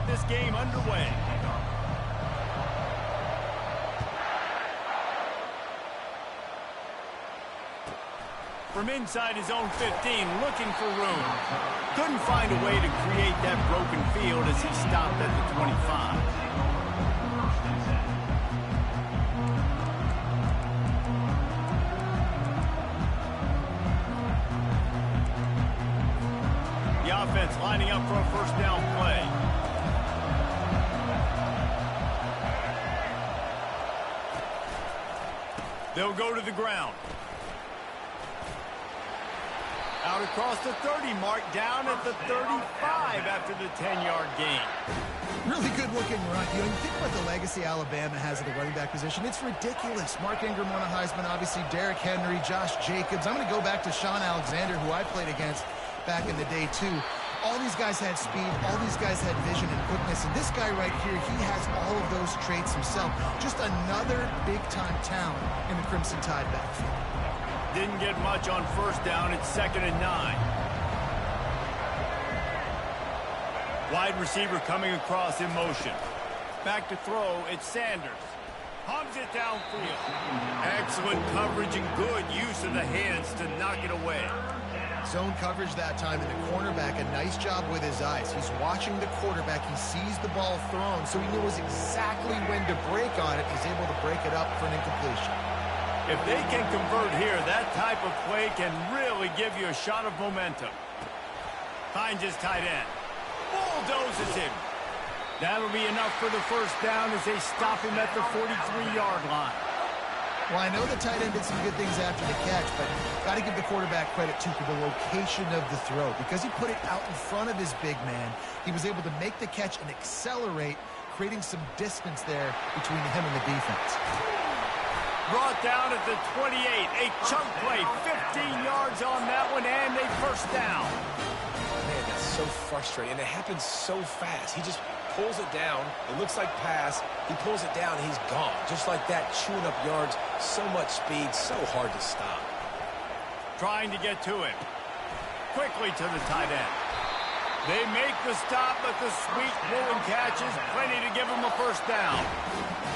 get this game underway. From inside his own 15, looking for room. Couldn't find a way to create that broken field as he stopped at the 25. The offense lining up for a first down play. They'll go to the ground. Out across the 30 mark, down at the 35 after the 10-yard gain. Really good-looking run. You think about the legacy Alabama has at the running back position. It's ridiculous. Mark Ingram won a Heisman, obviously Derrick Henry, Josh Jacobs. I'm going to go back to Sean Alexander, who I played against back in the day, too. All these guys had speed. All these guys had vision and quickness. And this guy right here, he has all of those traits himself. Just another big-time talent in the Crimson Tide backfield. Didn't get much on first down. It's 2nd and 9. Wide receiver coming across in motion. Back to throw. It's Sanders. Hums it downfield. Excellent coverage and good use of the hands to knock it away. Zone coverage that time, and the cornerback, a nice job with his eyes. He's watching the quarterback. He sees the ball thrown, so he knows exactly when to break on it. He's able to break it up for an incompletion. If they can convert here, that type of play can really give you a shot of momentum. Finds his tight end. Bulldozes him. That'll be enough for the first down as they stop him at the 43-yard line. Well, I know the tight end did some good things after the catch, but got to give the quarterback credit, too, for the location of the throw. Because he put it out in front of his big man, he was able to make the catch and accelerate, creating some distance there between him and the defense. Brought down at the 28. A chunk play, 15 yards on that one, and a first down. Man, that's so frustrating, and it happens so fast. He just pulls it down. It looks like pass. He pulls it down, he's gone. Just like that, chewing up yards. So much speed, so hard to stop. Trying to get to him. Quickly to the tight end. They make the stop, but the sweet pulling catch is plenty to give him a first down.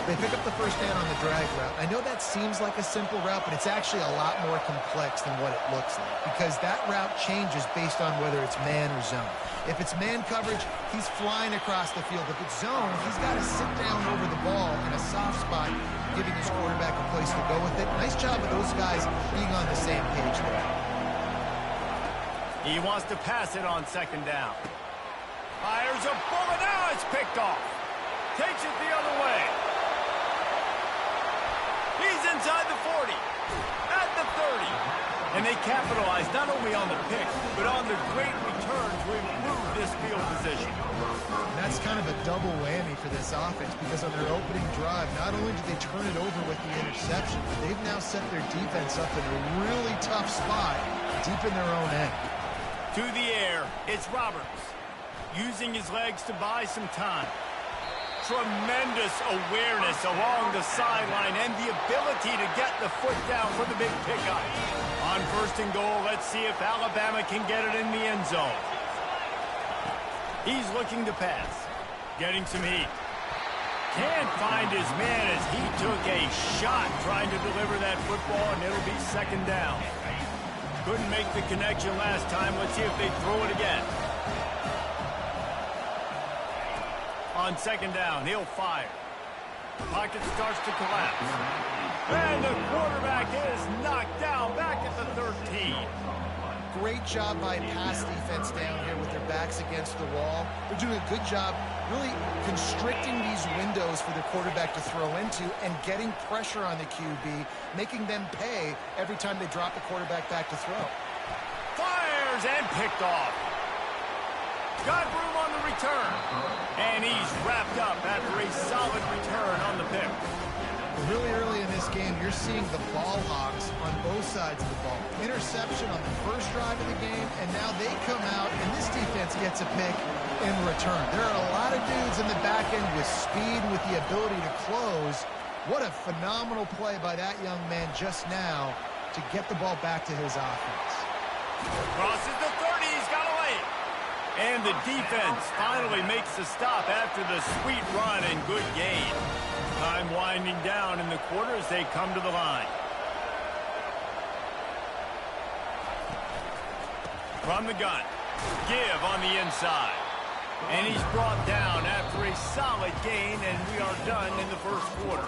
They pick up the first down on the drag route. I know that seems like a simple route, but it's actually a lot more complex than what it looks like, because that route changes based on whether it's man or zone. If it's man coverage, he's flying across the field. If it's zone, he's got to sit down over the ball in a soft spot, giving his quarterback a place to go with it. Nice job of those guys being on the same page there. He wants to pass it on 2nd down. Fires a bullet. Now it's picked off. Takes it the other way. He's inside the 40, at the 30. And they capitalize not only on the pick, but on the great return to improve this field position. That's kind of a double whammy for this offense, because on their opening drive, not only did they turn it over with the interception, but they've now set their defense up in a really tough spot deep in their own end. To the air, it's Roberts, using his legs to buy some time. Tremendous awareness along the sideline and the ability to get the foot down for the big pickup. On 1st and goal, let's see if Alabama can get it in the end zone. He's looking to pass, getting some heat. Can't find his man as he took a shot trying to deliver that football, and it'll be 2nd down. Couldn't make the connection last time. Let's see if they throw it again. On 2nd down, he'll fire. Pocket starts to collapse. And the quarterback is knocked down back at the 13. Great job by pass defense down here with their backs against the wall. They're doing a good job really constricting these windows for the quarterback to throw into and getting pressure on the QB, making them pay every time they drop the quarterback back to throw. Fires and picked off. Got room on the return. And he's wrapped up after a solid return on the pick. Really early in this game, you're seeing the ball hogs on both sides of the ball. Interception on the first drive of the game, and now they come out, and this defense gets a pick in return. There are a lot of dudes in the back end with speed, with the ability to close. What a phenomenal play by that young man just now to get the ball back to his offense. Crosses the 30, he's got a lane. And the defense finally makes the stop after the sweet run and good gain. Time winding down in the quarter as they come to the line. From the gun, give on the inside. And he's brought down after a solid gain, and we are done in the first quarter.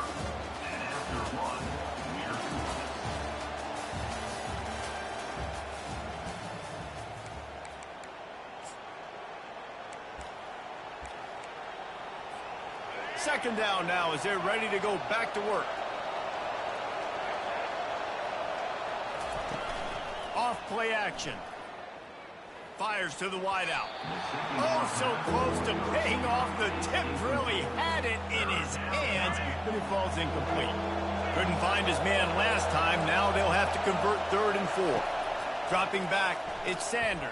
Second down now as they're ready to go back to work. Off play action. Fires to the wideout. Oh, so close to paying off. The tip really had it in his hands, but it falls incomplete. Couldn't find his man last time. Now they'll have to convert 3rd and 4. Dropping back, it's Sanders.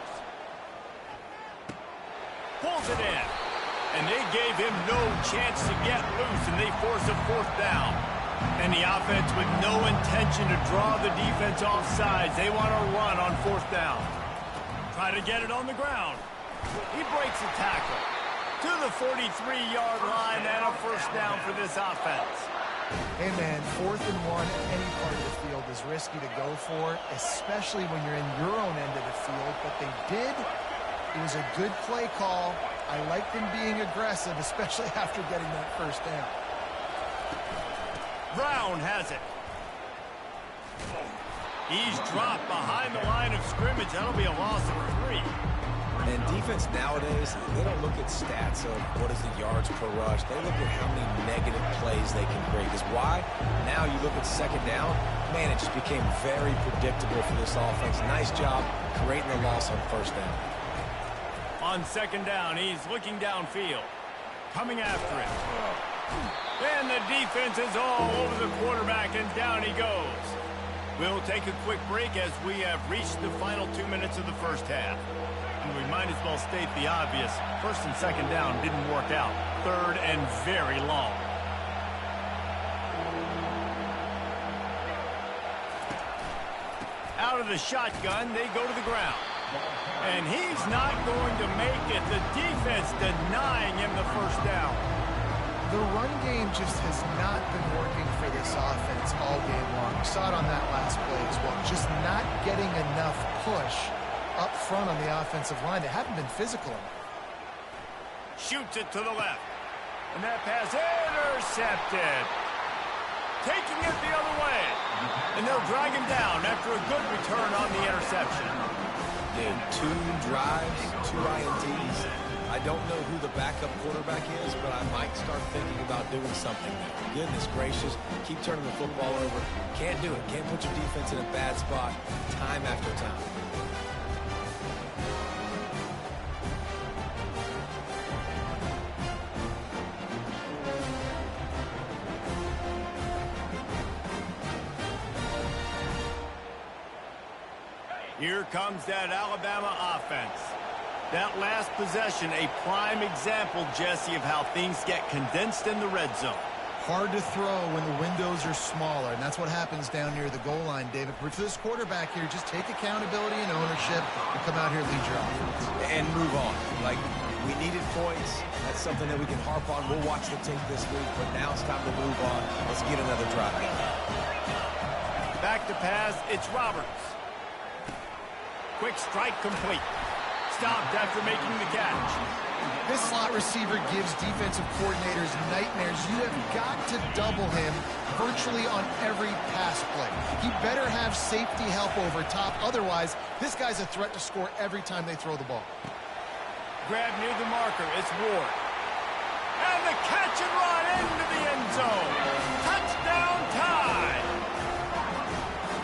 Pulls it in. And they gave him no chance to get loose, and they force a 4th down. And the offense with no intention to draw the defense off sides. They want to run on 4th down. Try to get it on the ground. He breaks a tackle to the 43-yard line, and a 1st down for this offense. Hey, man, 4th and 1 at any part of the field is risky to go for, especially when you're in your own end of the field. But they did. It was a good play call. I like them being aggressive, especially after getting that 1st down. Brown has it. He's dropped behind the line of scrimmage. That'll be a loss of 3. And defense nowadays, they don't look at stats of what is the yards per rush. They look at how many negative plays they can create. Because why? Now you look at 2nd down, man, it just became very predictable for this offense. Nice job creating the loss on 1st down. On 2nd down, he's looking downfield. Coming after him. And the defense is all over the quarterback, and down he goes. We'll take a quick break as we have reached the final 2 minutes of the first half. And we might as well state the obvious. 1st and 2nd down didn't work out. 3rd and very long. Out of the shotgun, they go to the ground. And he's not going to make it. The defense denying him the 1st down. The run game just has not been working for this offense all game long. We saw it on that last play as well. Just not getting enough push up front on the offensive line. They haven't been physical enough. Shoots it to the left. And that pass intercepted. Taking it the other way. And they'll drag him down after a good return on the interception. Dude, 2 drives, 2 INTs. I don't know who the backup quarterback is, but I might start thinking about doing something there. Goodness gracious, keep turning the football over. Can't do it. Can't put your defense in a bad spot time after time. Here comes that Alabama offense. That last possession, a prime example, Jesse, of how things get condensed in the red zone. Hard to throw when the windows are smaller, and that's what happens down near the goal line, David. But for this quarterback here, just take accountability and ownership and come out here and lead your offense. And move on. Like, we needed points. That's something that we can harp on. We'll watch the tape this week, but now it's time to move on. Let's get another drive. Back to pass, it's Roberts. Quick strike complete. Stopped after making the catch. This slot receiver gives defensive coordinators nightmares. You have got to double him virtually on every pass play. He better have safety help over top. Otherwise, this guy's a threat to score every time they throw the ball. Grab near the marker. It's Ward. And the catch and run into the end zone. Touchdown tie.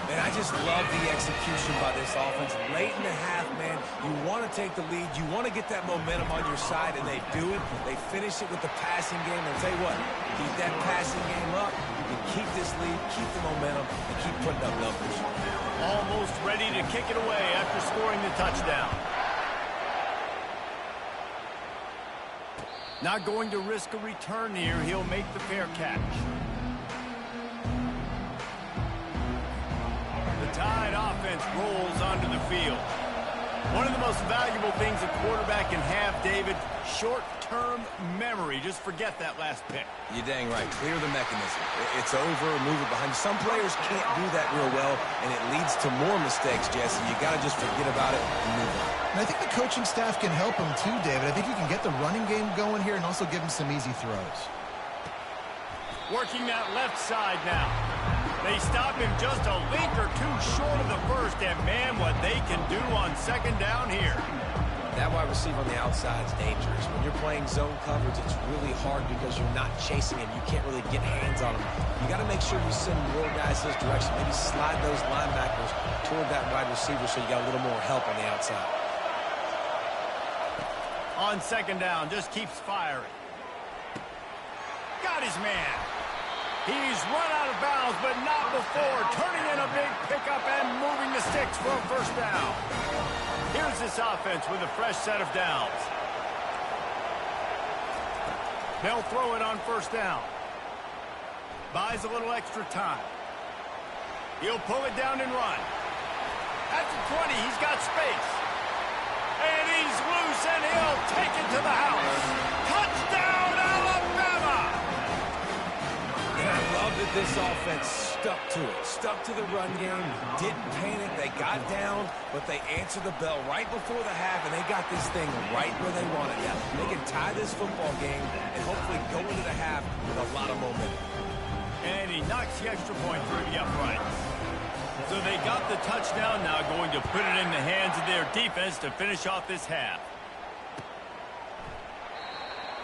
And I just love the execution by this offense. Late in the half, man, you want to take the lead. You want to get that momentum on your side, and they do it. They finish it with the passing game. I'll tell you what, keep that passing game up. You can keep this lead, keep the momentum, and keep putting up numbers. Almost ready to kick it away after scoring the touchdown. Not going to risk a return here. He'll make the fair catch. The Tide offense rolls onto the field. One of the most valuable things a quarterback can have, David, short-term memory. Just forget that last pick. You're dang right. Clear the mechanism. It's over, move it behind you. Some players can't do that real well, and it leads to more mistakes, Jesse. You got to just forget about it and move on. And I think the coaching staff can help him too, David. I think he can get the running game going here and also give him some easy throws. Working that left side now. They stop him just a link or two short of the first, and man, what they can do on second down here. That wide receiver on the outside is dangerous. When you're playing zone coverage, it's really hard because you're not chasing him. You can't really get hands on him. You got to make sure you send more guys his direction. Maybe slide those linebackers toward that wide receiver so you got a little more help on the outside. On second down, just keeps firing. Got his man. He's run out of bounds, but not before. Turning in a big pickup and moving the sticks for a first down. Here's this offense with a fresh set of downs. They'll throw it on first down. Buys a little extra time. He'll pull it down and run. At the 20, he's got space. And he's loose, and he'll take it to the house. Touchdown, Alabama! And I love that this offense stuck to it. Stuck to the run game. Didn't panic. They got down, but they answered the bell right before the half, and they got this thing right where they wanted it. They can tie this football game and hopefully go into the half with a lot of momentum. And he knocks the extra point through the uprights. So they got the touchdown, now going to put it in the hands of their defense to finish off this half.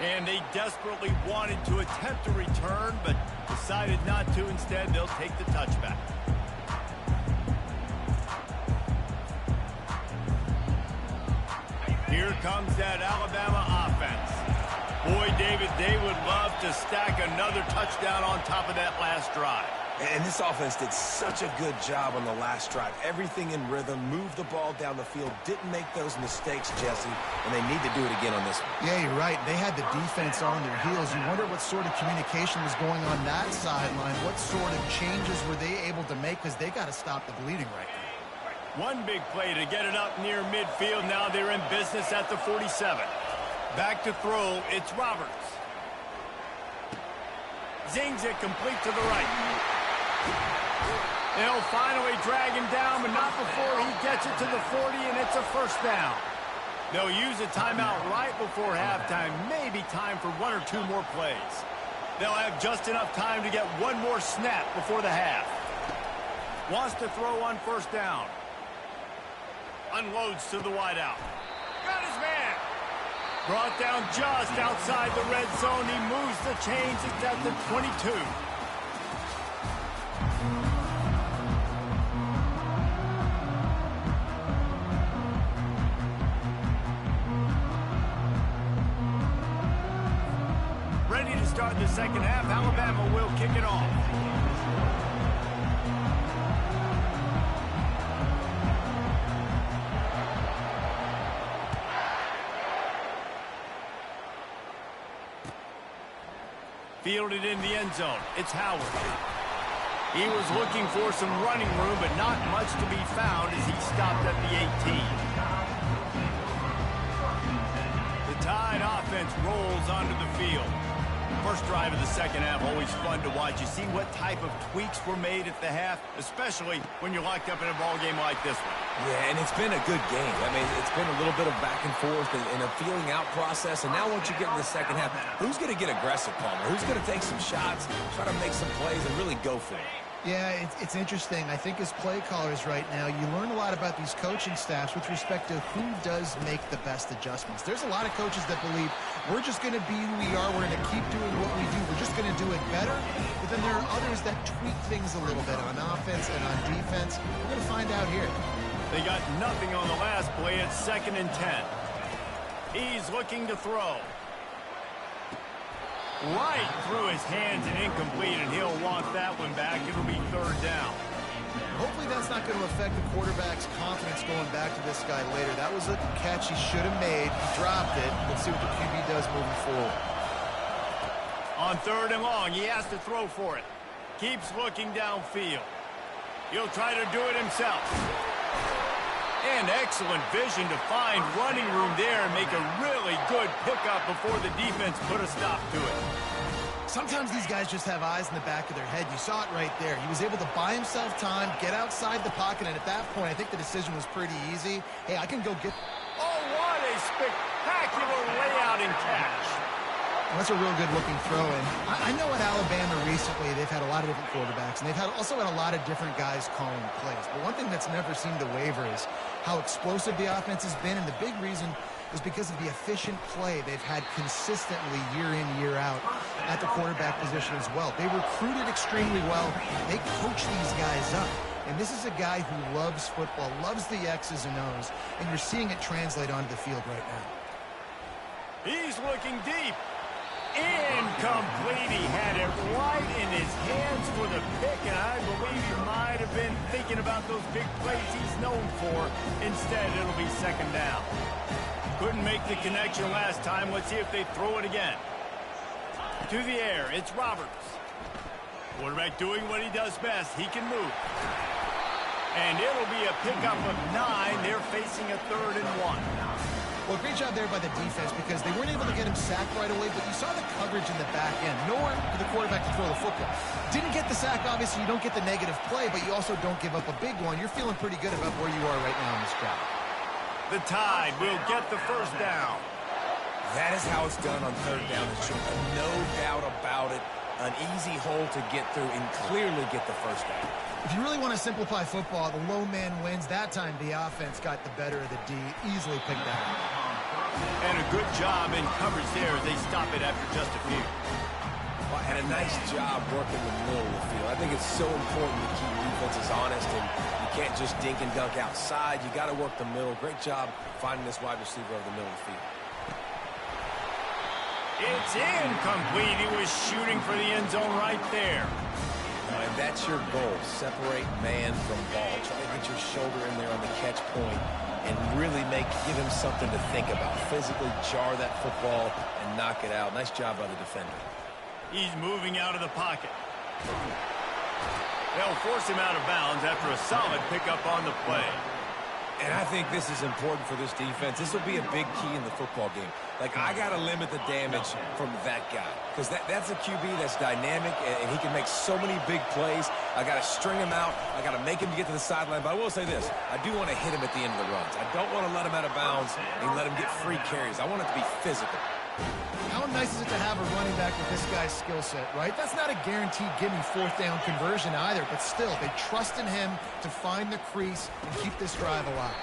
And they desperately wanted to attempt a return, but decided not to. Instead, they'll take the touchback. Here comes that Alabama offense. Boy, David, they would love to stack another touchdown on top of that last drive. And this offense did such a good job on the last drive. Everything in rhythm, moved the ball down the field, didn't make those mistakes, Jesse, and they need to do it again on this one. Yeah, you're right. They had the defense on their heels. You wonder what sort of communication was going on that sideline. What sort of changes were they able to make, because they got to stop the bleeding right now. One big play to get it up near midfield. Now they're in business at the 47. Back to throw, it's Roberts. Zings it complete to the right. They'll finally drag him down, but not before he gets it to the 40, and it's a first down. They'll use a timeout right before halftime, maybe time for one or two more plays. They'll have just enough time to get one more snap before the half. Wants to throw on first down. Unloads to the wideout. Got his man. Brought down just outside the red zone. He moves the chains. It's at the 22. Ready to start the second half. Alabama will kick it off. Fielded in the end zone. It's Howard. He was looking for some running room, but not much to be found as he stopped at the 18. The Tide offense rolls onto the field. First drive of the second half, always fun to watch. You see what type of tweaks were made at the half, especially when you're locked up in a ball game like this one. Yeah, and it's been a good game. I mean, it's been a little bit of back and forth and a feeling out process. And now once you get in the second half, who's going to get aggressive, Palmer? Who's going to take some shots, try to make some plays, and really go for it? Yeah, it's interesting. I think as play callers right now, you learn a lot about these coaching staffs with respect to who does make the best adjustments. There's a lot of coaches that believe we're just going to be who we are. We're going to keep doing what we do. We're just going to do it better. But then there are others that tweak things a little bit on offense and on defense. We're going to find out here. They got nothing on the last play. It's 2nd and 10. He's looking to throw. Right through his hands and incomplete, and he'll want that one back. It'll be 3rd down. Hopefully that's not going to affect the quarterback's confidence going back to this guy later. That was a catch he should have made. He dropped it. Let's see what the QB does moving forward. On 3rd and long, he has to throw for it. Keeps looking downfield. He'll try to do it himself. And excellent vision to find running room there and make a really good pickup before the defense put a stop to it. Sometimes these guys just have eyes in the back of their head. You saw it right there. He was able to buy himself time, get outside the pocket, and at that point, I think the decision was pretty easy. Hey, I can go get... Oh, what a spectacular layout and catch. That's a real good-looking throw. And I know at Alabama recently they've had a lot of different quarterbacks, and they've also had a lot of different guys calling plays. But one thing that's never seemed to waver is how explosive the offense has been, and the big reason is because of the efficient play they've had consistently year in, year out at the quarterback position as well. They recruited extremely well. They coach these guys up. And this is a guy who loves football, loves the X's and O's, and you're seeing it translate onto the field right now. He's looking deep. Incomplete. He had it right in his hands for the pick, and I believe he might have been thinking about those big plays he's known for. Instead, it'll be second down. Couldn't make the connection last time. Let's see if they throw it again. To the air, it's Roberts. Quarterback doing what he does best. He can move. And it'll be a pickup of 9. They're facing a 3rd and 1. Well, great job there by the defense because they weren't able to get him sacked right away, but you saw the coverage in the back end. Nowhere for the quarterback to throw the football. Didn't get the sack, obviously. You don't get the negative play, but you also don't give up a big one. You're feeling pretty good about where you are right now in this job. The Tide will get the first down. That is how it's done on 3rd down. No doubt about it. An easy hole to get through and clearly get the first down. If you really want to simplify football, the low man wins. That time, the offense got the better of the D. Easily picked that up. And a good job in coverage there as they stop it after just a few. Well, and a nice job working the middle of the field. I think it's so important to keep defenses honest, and you can't just dink and dunk outside. You got to work the middle. Great job finding this wide receiver over the middle of the field. It's incomplete. He was shooting for the end zone right there. And that's your goal. Separate man from ball. Try to get your shoulder in there on the catch point and really give him something to think about. Physically jar that football and knock it out. Nice job by the defender. He's moving out of the pocket. They'll force him out of bounds after a solid pickup on the play. And I think this is important for this defense. This will be a big key in the football game. Like, I got to limit the damage from that guy. Because that's a QB that's dynamic, and he can make so many big plays. I got to string him out. I got to make him get to the sideline. But I will say this. I do want to hit him at the end of the runs. I don't want to let him out of bounds and let him get free carries. I want it to be physical. How nice is it to have a running back with this guy's skill set, right? That's not a guaranteed give-me 4th down conversion either, but still, they trust in him to find the crease and keep this drive alive.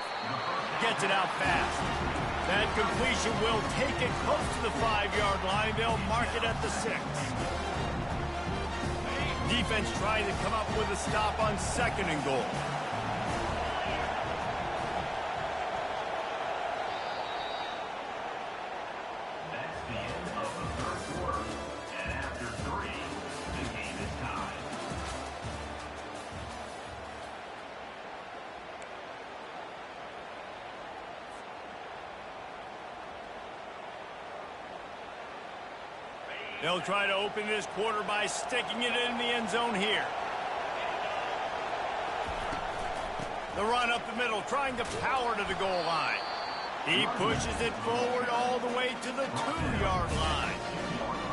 Gets it out fast. That completion will take it close to the 5-yard line. They'll mark it at the 6. Defense trying to come up with a stop on 2nd and goal. They'll try to open this quarter by sticking it in the end zone here. The run up the middle, trying to power to the goal line. He pushes it forward all the way to the 2-yard line.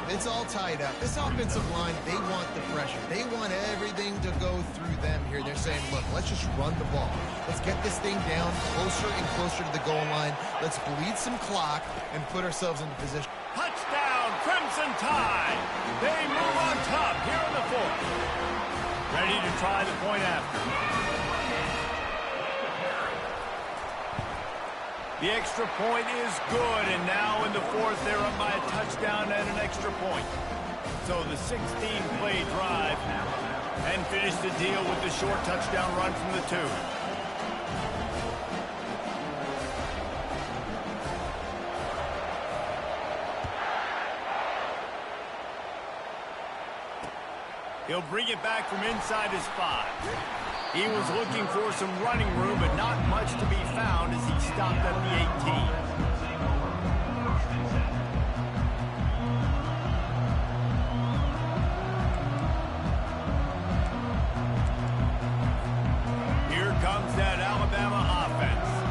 It's all tied up. This offensive line, they want the pressure. They want everything to go through them here. They're saying, look, let's just run the ball. Let's get this thing down closer and closer to the goal line. Let's bleed some clock and put ourselves into position. Touchdown, Crimson Tide. They move on top here in the 4th. Ready to try the point after. The extra point is good, and now in the 4th, they're up by a touchdown and an extra point. So the 16-play drive and finish the deal with the short touchdown run from the 2. He'll bring it back from inside his 5. He was looking for some running room, but not much to be found as he stopped at the 18. Here comes that Alabama offense.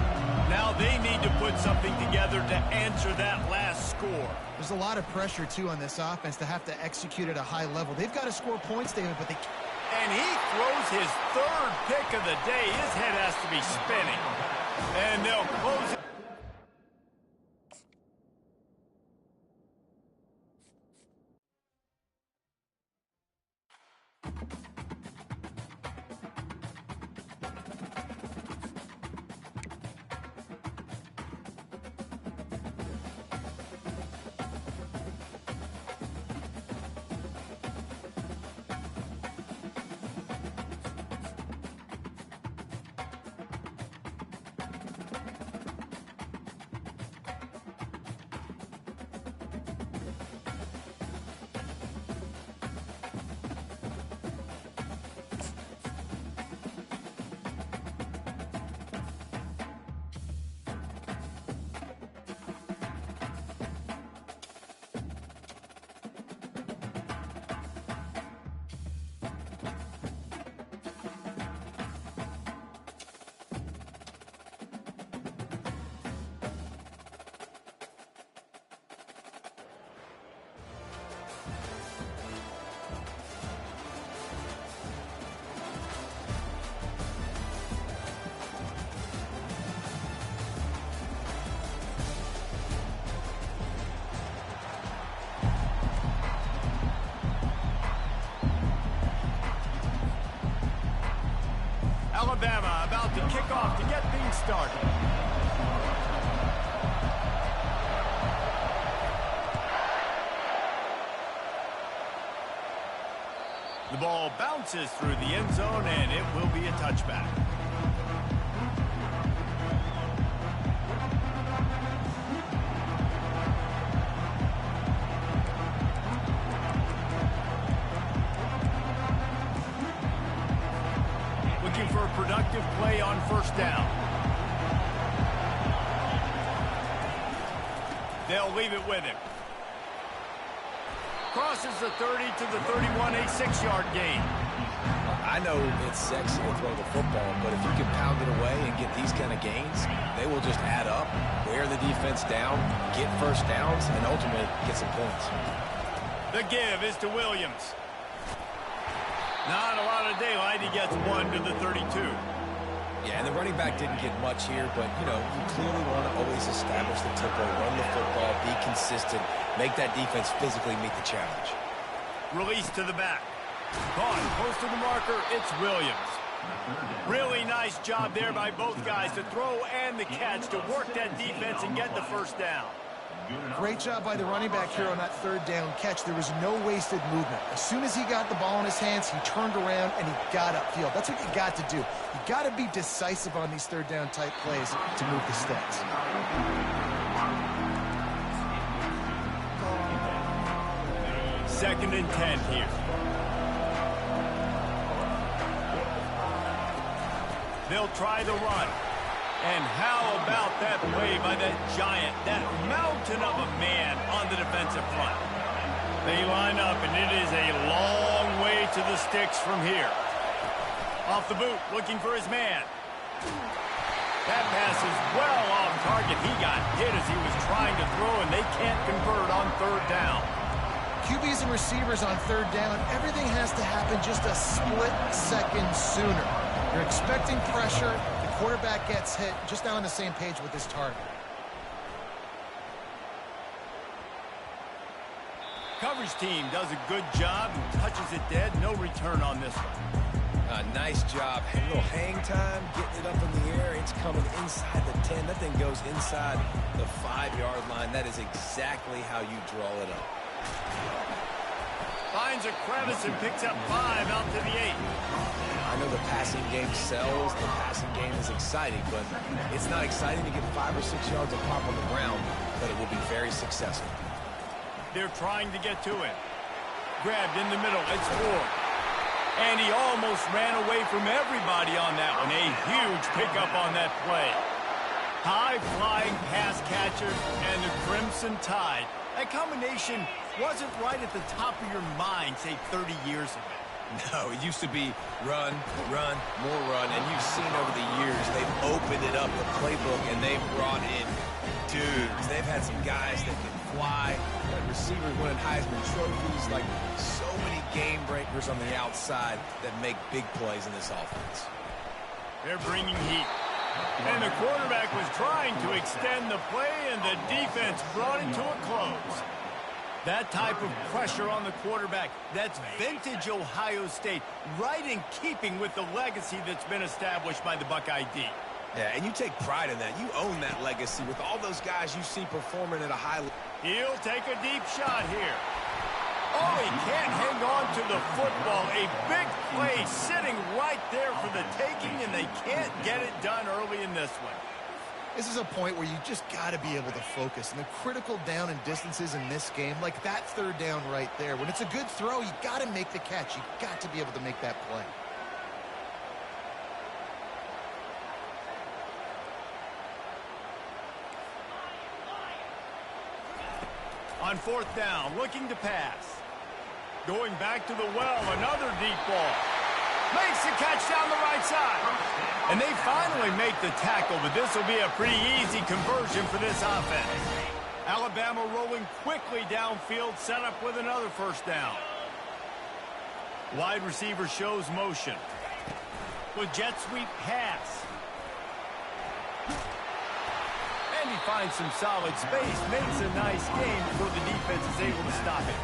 to put something together to answer that last score. There's a lot of pressure, too, on this offense to have to execute at a high level. They've got to score points, David, but they can't. And he throws his third pick of the day. His head has to be spinning. And they'll close it. Alabama about to kick off to get things started. The ball bounces through the end zone, and it will be a touchback. For a productive play on first down. They'll leave it with him. Crosses the 30 to the 31, a 6-yard gain. I know it's sexy to throw the football, but if you can pound it away and get these kind of gains, they will just add up, wear the defense down, get first downs, and ultimately get some points. The give is to Williams. Not a lot of daylight. He gets 1 to the 32. Yeah, and the running back didn't get much here, but, you know, you clearly want to always establish the tempo, run the football, be consistent, make that defense physically meet the challenge. Release to the back. Caught close to the marker. It's Williams. Really nice job there by both guys to throw and the catch to work that defense and get the first down. Great job by the running back here on that third down catch. There was no wasted movement. As soon as he got the ball in his hands, he turned around and he got upfield. That's what you got to do. You got to be decisive on these third down type plays to move the sticks. Second and 10 here. They'll try the run. And how about that play by that giant, that mountain of a man on the defensive front? They line up, and it is a long way to the sticks from here. Off the boot, looking for his man. That pass is well off target. He got hit as he was trying to throw, and they can't convert on third down. QBs and receivers on third down, everything has to happen just a split second sooner. You're expecting pressure. Quarterback gets hit, just not on the same page with his target. Coverage team does a good job and touches it dead. No return on this one. Nice job. A little hang time, getting it up in the air. It's coming inside the 10. That thing goes inside the 5-yard line. That is exactly how you draw it up. Finds a crevice and picks up 5 out to the 8. I know the passing game sells, the passing game is exciting, but it's not exciting to get 5 or 6 yards of pop on the ground, but it will be very successful. They're trying to get to him. Grabbed in the middle, it's Ford. And he almost ran away from everybody on that one. A huge pickup on that play. High-flying pass catcher and the Crimson Tide. That combination wasn't right at the top of your mind, say, 30 years ago. No, it used to be run, run, more run, and you've seen over the years they've opened it up, the playbook, and they've brought in dudes. They've had some guys that can fly, receivers winning Heisman trophies, like so many game breakers on the outside that make big plays in this offense. They're bringing heat. And the quarterback was trying to extend the play, and the defense brought it to a close. That type of pressure on the quarterback, that's vintage Ohio State, right in keeping with the legacy that's been established by the Buckeye D. Yeah, and you take pride in that. You own that legacy with all those guys you see performing at a high level. He'll take a deep shot here. Oh, he can't hang on to the football. A big play sitting right there for the taking, and they can't get it done early in this one. This is a point where you just got to be able to focus. And the critical down and distances in this game, like that third down right there, when it's a good throw, you got to make the catch. You got to be able to make that play. On fourth down, looking to pass. Going back to the well, another deep ball. Makes the catch down the right side. And they finally make the tackle, but this will be a pretty easy conversion for this offense. Alabama rolling quickly downfield, set up with another first down. Wide receiver shows motion. With jet sweep pass. And he finds some solid space, makes a nice gain before the defense is able to stop it.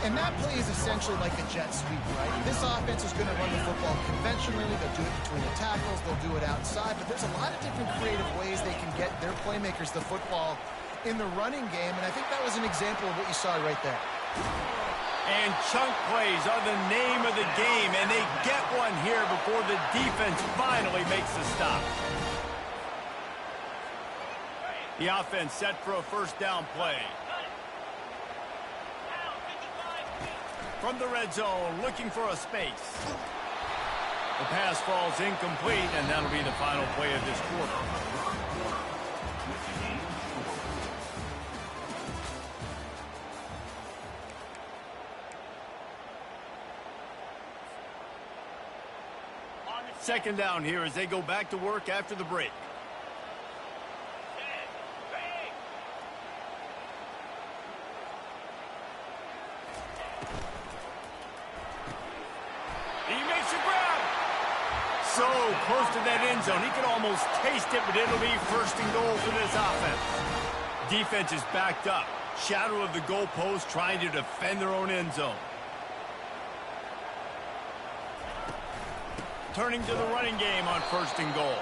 And that play is essentially like a jet sweep, right? This offense is going to run the football conventionally. They'll do it between the tackles. They'll do it outside. But there's a lot of different creative ways they can get their playmakers the football in the running game. And I think that was an example of what you saw right there. And chunk plays are the name of the game. And they get one here before the defense finally makes the stop. The offense set for a first down play. From the red zone, looking for a space. The pass falls incomplete, and that'll be the final play of this quarter. Second down here as they go back to work after the break. So close to that end zone. He can almost taste it, but it'll be first and goal for this offense. Defense is backed up. Shadow of the goalpost trying to defend their own end zone. Turning to the running game on first and goal.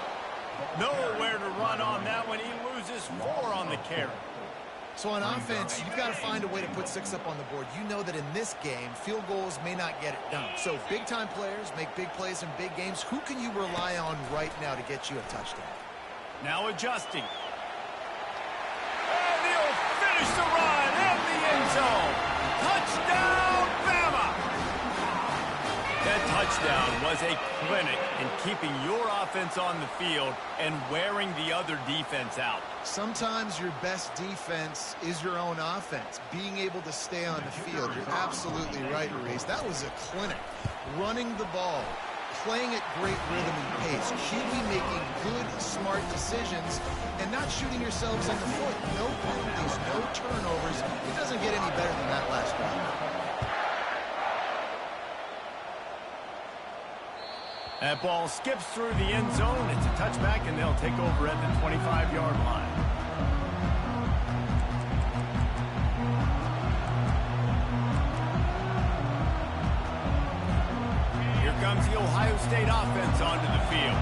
Nowhere to run on that one. He loses 4 on the carry. So on offense, you've got to find a way to put 6 up on the board. You know that in this game, field goals may not get it done. So big-time players make big plays in big games. Who can you rely on right now to get you a touchdown? Now adjusting. And he'll finish the run in the end zone. Touchdown, Bama! That touchdown was a clinic in keeping your offense on the field and wearing the other defense out. Sometimes your best defense is your own offense, being able to stay on the field. You're absolutely right, Reese. That was a clinic. Running the ball, playing at great rhythm and pace, QB making good, smart decisions, and not shooting yourselves in the foot. No penalties, no turnovers. It doesn't get any better than that last drive. That ball skips through the end zone. It's a touchback, and they'll take over at the 25-yard line. Here comes the Ohio State offense onto the field.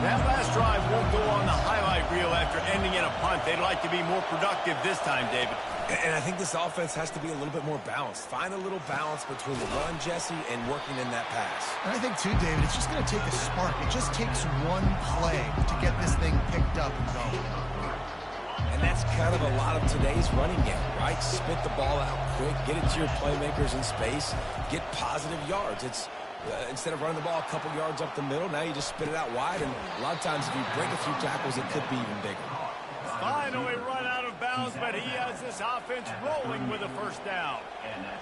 That last drive won't go on the highlight reel after ending in a punt. They'd like to be more productive this time, David. And I think this offense has to be a little bit more balanced. Find a little balance between the run, Jesse, and working in that pass. And I think, too, David, it's just going to take a spark. It just takes one play to get this thing picked up and going. And that's kind of a lot of today's running game, right? Spit the ball out quick, get it to your playmakers in space, get positive yards. It's instead of running the ball a couple yards up the middle, now you just spit it out wide. And a lot of times if you break a few tackles, it could be even bigger. Finally run out of bounds bounds, but he has this offense rolling with a first down.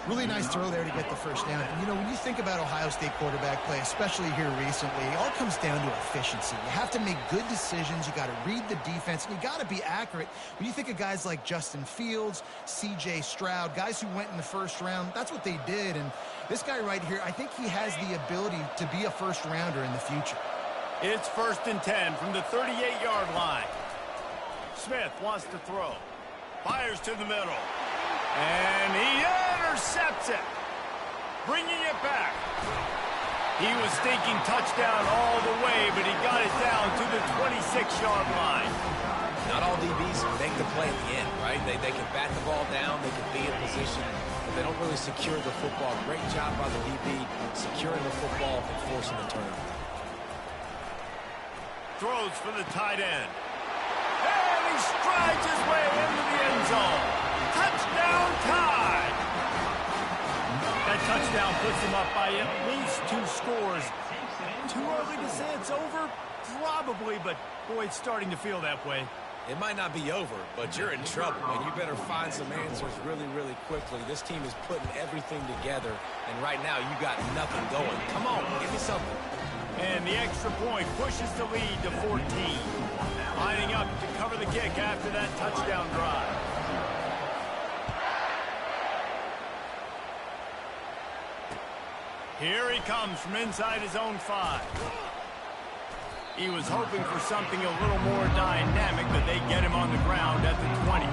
Really nice throw there to get the first down. And, you know, when you think about Ohio State quarterback play, especially here recently, it all comes down to efficiency. You have to make good decisions. You got to read the defense, and you got to be accurate. When you think of guys like Justin Fields, C.J. Stroud, guys who went in the first round, that's what they did. And this guy right here, I think he has the ability to be a first-rounder in the future. It's 1st and 10 from the 38-yard line. Smith wants to throw. Fires to the middle. And he intercepts it. Bringing it back. He was thinking touchdown all the way, but he got it down to the 26-yard line. Not all DBs make the play at the end, right? They can bat the ball down, they can be in position, but they don't really secure the football. Great job by the DB securing the football and forcing the turnover. Throws for the tight end. And he strides his way into the end zone. Touchdown Tide! That touchdown puts him up by at least 2 scores. Too early to say it's over? Probably, but boy, it's starting to feel that way. It might not be over, but you're in trouble, and you better find some answers really, really quickly. This team is putting everything together, and right now you got nothing going. Come on, give me something. And the extra point pushes the lead to 14. Lining up to cover the kick after that touchdown drive. Here he comes from inside his own 5. He was hoping for something a little more dynamic, but they get him on the ground at the 20.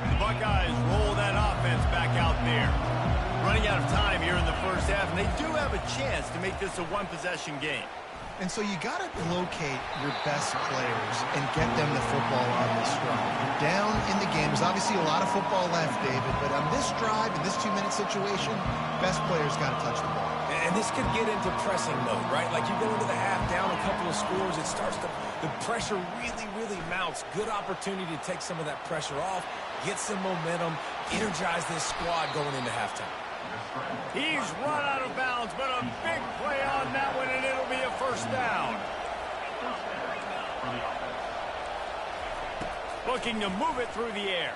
The Buckeyes roll that offense back out there. Running out of time here in the first half, and they do have a chance to make this a one-possession game. And so you got to locate your best players and get them the football on this drive. You're down in the game. There's obviously a lot of football left, David, but on this drive, in this 2-minute situation, best players got to touch the ball. And this could get into pressing mode, right? Like you go into the half down a couple of scores, it starts to, the pressure really, really mounts. Good opportunity to take some of that pressure off, get some momentum, energize this squad going into halftime. He's run out of bounds, but a big play on that one, and it'll be a first down. Looking to move it through the air.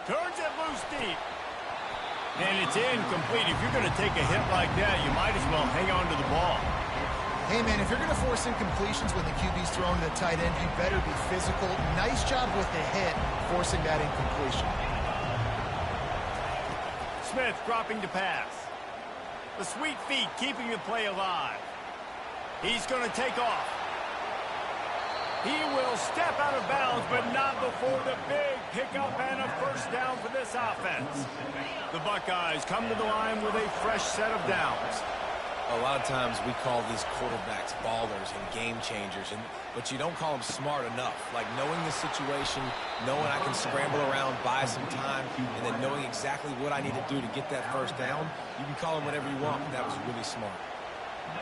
Turns it loose deep. And it's incomplete. If you're going to take a hit like that, you might as well hang on to the ball. Hey, man, if you're going to force incompletions when the QB's throwing to the tight end, you better be physical. Nice job with the hit, forcing that incompletion. Smith dropping to pass. The sweet feet keeping the play alive. He's going to take off. He will step out of bounds, but not before the big pickup and a first down for this offense. The Buckeyes come to the line with a fresh set of downs. A lot of times we call these quarterbacks ballers and game changers, but you don't call them smart enough. Like knowing the situation, knowing I can scramble around, buy some time, and then knowing exactly what I need to do to get that first down. You can call them whatever you want, but that was really smart.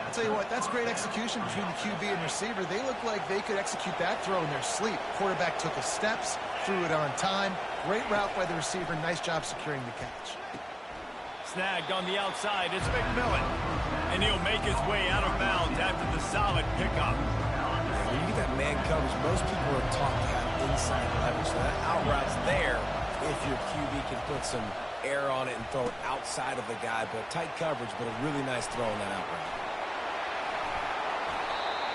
I'll tell you what, that's great execution between the QB and receiver. They look like they could execute that throw in their sleep. Quarterback took his steps, threw it on time. Great route by the receiver. Nice job securing the catch. Snagged on the outside, it's McMillan. And he'll make his way out of bounds after the solid pickup. When you get that man coverage, most people are taught to have inside leverage. So that out route's there if your QB can put some air on it and throw it outside of the guy. But tight coverage, but a really nice throw on that out route.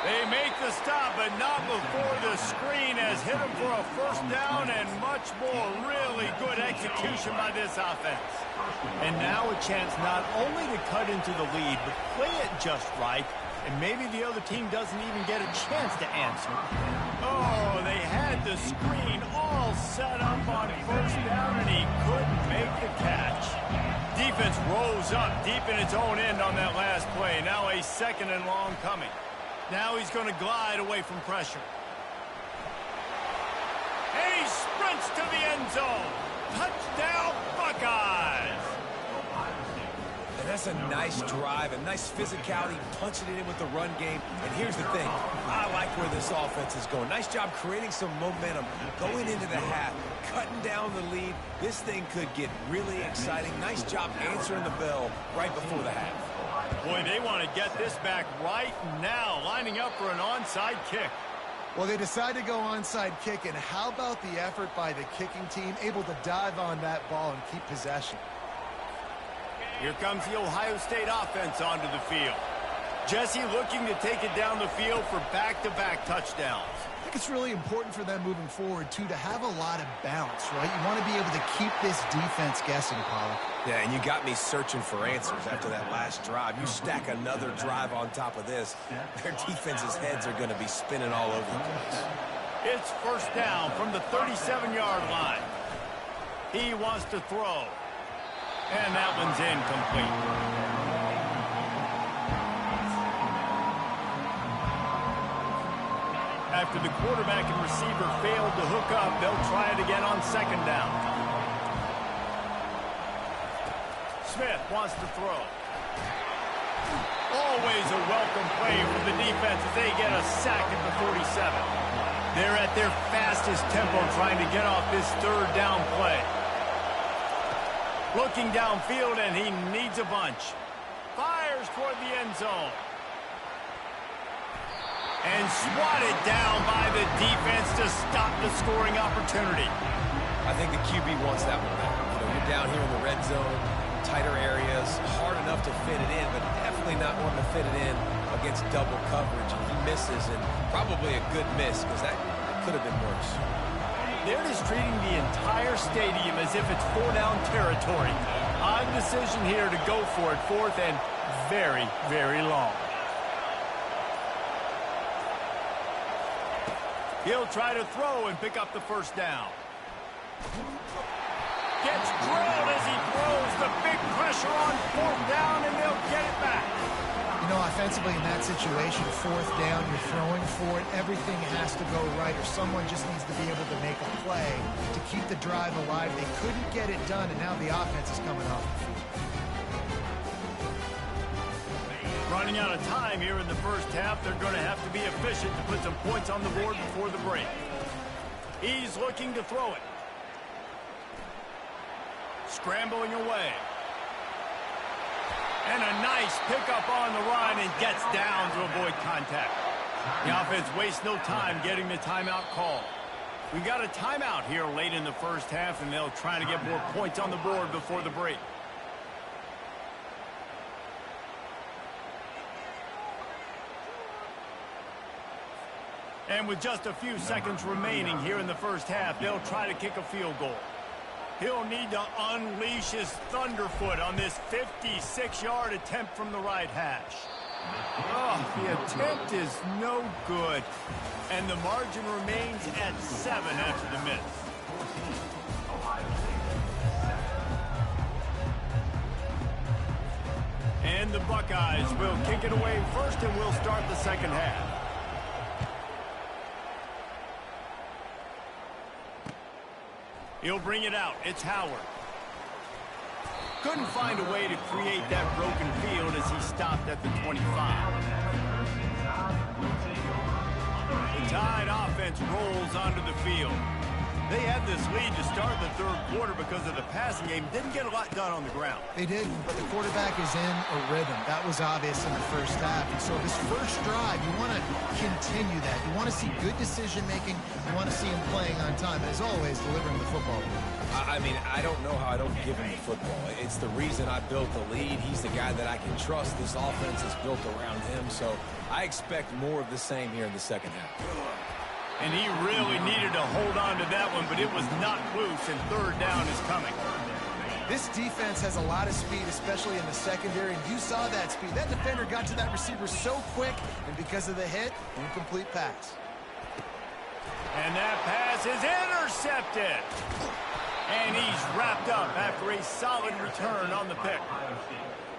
They make the stop, but not before the screen has hit him for a first down and much more. Really good execution by this offense. And now a chance not only to cut into the lead, but play it just right, and maybe the other team doesn't even get a chance to answer. Oh, they had the screen all set up on first down, and he couldn't make the catch. Defense rose up deep in its own end on that last play. Now a 2nd and long coming. Now he's going to glide away from pressure. And he sprints to the end zone. Touchdown, Buckeyes! And that's a nice drive, a nice physicality, punching it in with the run game. And here's the thing. I like where this offense is going. Nice job creating some momentum, going into the half, cutting down the lead. This thing could get really exciting. Nice job answering the bell right before the half. Boy, they want to get this back right now, lining up for an onside kick. Well, they decide to go onside kick, and how about the effort by the kicking team, able to dive on that ball and keep possession. Here comes the Ohio State offense onto the field. Jesse looking to take it down the field for back-to-back touchdowns. I think it's really important for them moving forward, too, to have a lot of bounce, right? You want to be able to keep this defense guessing, Pollock. Yeah, and you got me searching for answers after that last drive. You stack another drive on top of this, their defense's heads are going to be spinning all over the place. It's first down from the 37-yard line. He wants to throw. And that one's incomplete. After the quarterback and receiver failed to hook up, they'll try it again on second down. Smith wants to throw. Always a welcome play for the defense as they get a sack at the 47. They're at their fastest tempo trying to get off this third down play. Looking downfield, and he needs a bunch. Fires toward the end zone. And swatted down by the defense to stop the scoring opportunity. I think the QB wants that one back. You know, you're down here in the red zone, tighter areas, hard enough to fit it in, but definitely not wanting to fit it in against double coverage. And he misses, and probably a good miss, because that could have been worse. They're just treating the entire stadium as if it's four-down territory. Odd decision here to go for it, fourth and very, very long. He'll try to throw and pick up the first down. Gets drilled as he throws. The big pressure on fourth down, and they'll get it back. You know, offensively in that situation, fourth down, you're throwing for it. Everything has to go right, or someone just needs to be able to make a play to keep the drive alive. They couldn't get it done, and now the offense is coming off the field. Running out of time here in the first half. They're going to have to be efficient to put some points on the board before the break. He's looking to throw it. Scrambling away. And a nice pickup on the run, and gets down to avoid contact. The offense wastes no time getting the timeout call. We got a timeout here late in the first half, and they'll try to get more points on the board before the break. And with just a few seconds remaining here in the first half, they'll try to kick a field goal. He'll need to unleash his thunderfoot on this 56-yard attempt from the right hash. Oh, the attempt is no good. And the margin remains at 7 after the miss. And the Buckeyes will kick it away first, and we'll start the second half. He'll bring it out. It's Howard. Couldn't find a way to create that broken field as he stopped at the 25. The Tide offense rolls onto the field. They had this lead to start the third quarter because of the passing game. Didn't get a lot done on the ground. They didn't, but the quarterback is in a rhythm. That was obvious in the first half. And so this first drive, you want to continue that. You want to see good decision-making. You want to see him playing on time. And as always, delivering the football. I mean, I don't know how I don't give him the football. It's the reason I built the lead. He's the guy that I can trust. This offense is built around him. So I expect more of the same here in the second half. And he really needed to hold on to that one, but it was not loose, and third down is coming. This defense has a lot of speed, especially in the secondary, and you saw that speed. That defender got to that receiver so quick, and because of the hit, incomplete pass. And that pass is intercepted. And he's wrapped up after a solid return on the pick.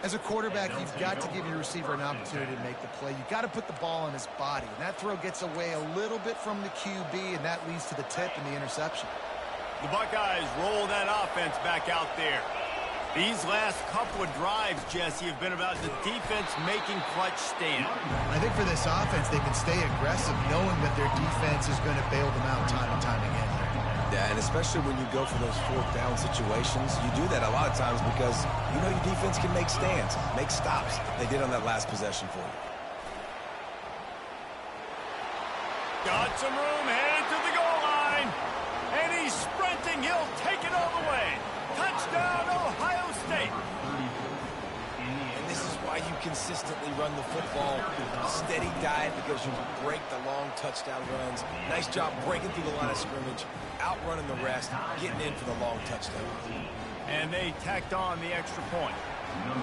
As a quarterback, you've got to give your receiver an opportunity to make the play. You've got to put the ball in his body. And that throw gets away a little bit from the QB, and that leads to the tip and the interception. The Buckeyes roll that offense back out there. These last couple of drives, Jesse, have been about the defense making clutch stand. I think for this offense, they can stay aggressive knowing that their defense is going to bail them out time and time again. Yeah, and especially when you go for those fourth down situations, you do that a lot of times because you know your defense can make stands, make stops. They did on that last possession for you. A Got some room, headed to the goal line. And he's sprinting. He'll take it all the way. Touchdown, Ohio State. And this is why you consistently run the football. A steady diet because you break the long touchdown runs. Nice job breaking through the line of scrimmage, outrunning the rest, getting in for the long touchdown. And they tacked on the extra point.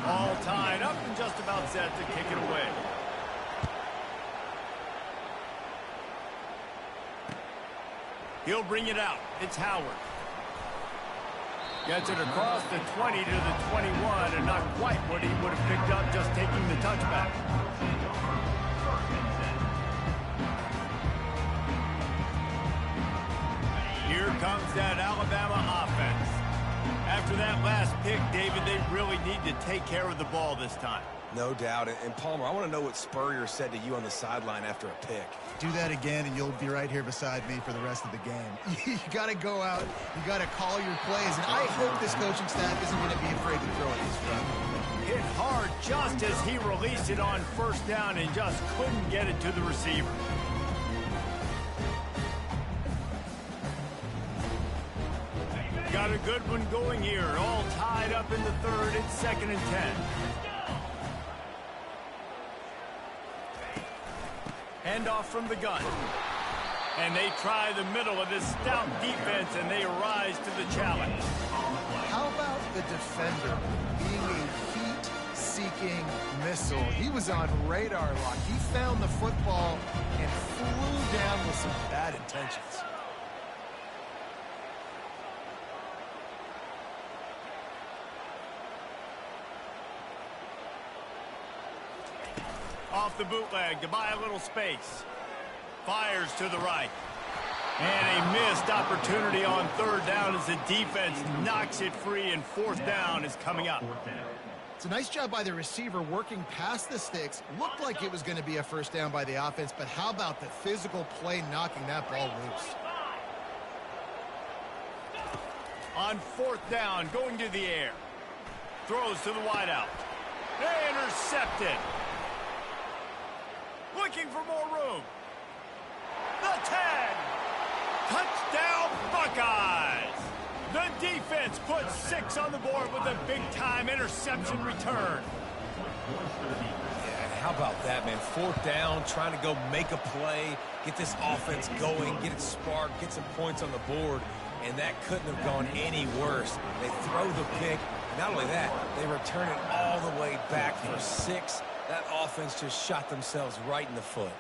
All tied up and just about set to kick it away. He'll bring it out. It's Howard. Gets it across the 20 to the 21, and not quite what he would have picked up just taking the touchback. Here comes that Alabama offense. After that last pick, David, they really need to take care of the ball this time. No doubt. And Palmer, I want to know what Spurrier said to you on the sideline after a pick. Do that again, and you'll be right here beside me for the rest of the game. You got to go out. You got to call your plays, and I hope this coaching staff isn't going to be afraid to throw it this front. Hit hard just as he released it on first down and just couldn't get it to the receiver. Got a good one going here. All tied up in the third. It's 2nd and 10. Handoff from the gun. And they try the middle of this stout defense, and they rise to the challenge. How about the defender being a heat-seeking missile? He was on radar lock. He found the football and flew down with some bad intentions. Off the bootleg to buy a little space. Fires to the right. And a missed opportunity on third down as the defense knocks it free, and 4th down is coming up. It's a nice job by the receiver working past the sticks. Looked like it was going to be a first down by the offense, but how about the physical play knocking that ball loose? On 4th down, going to the air. Throws to the wideout. Intercepted. Looking for more room. The 10. Touchdown, Buckeyes. The defense puts 6 on the board with a big-time interception return. Yeah, how about that, man? 4th down, trying to go make a play, get this offense going, get it sparked, get some points on the board, and that couldn't have gone any worse. They throw the pick. Not only that, they return it all the way back for 6. That offense just shot themselves right in the foot.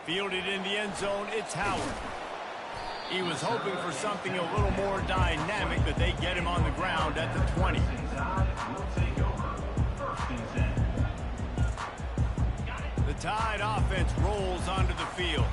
Fielded in the end zone, it's Howard. He was hoping for something a little more dynamic, but they get him on the ground at the 20. The Tide offense rolls onto the field.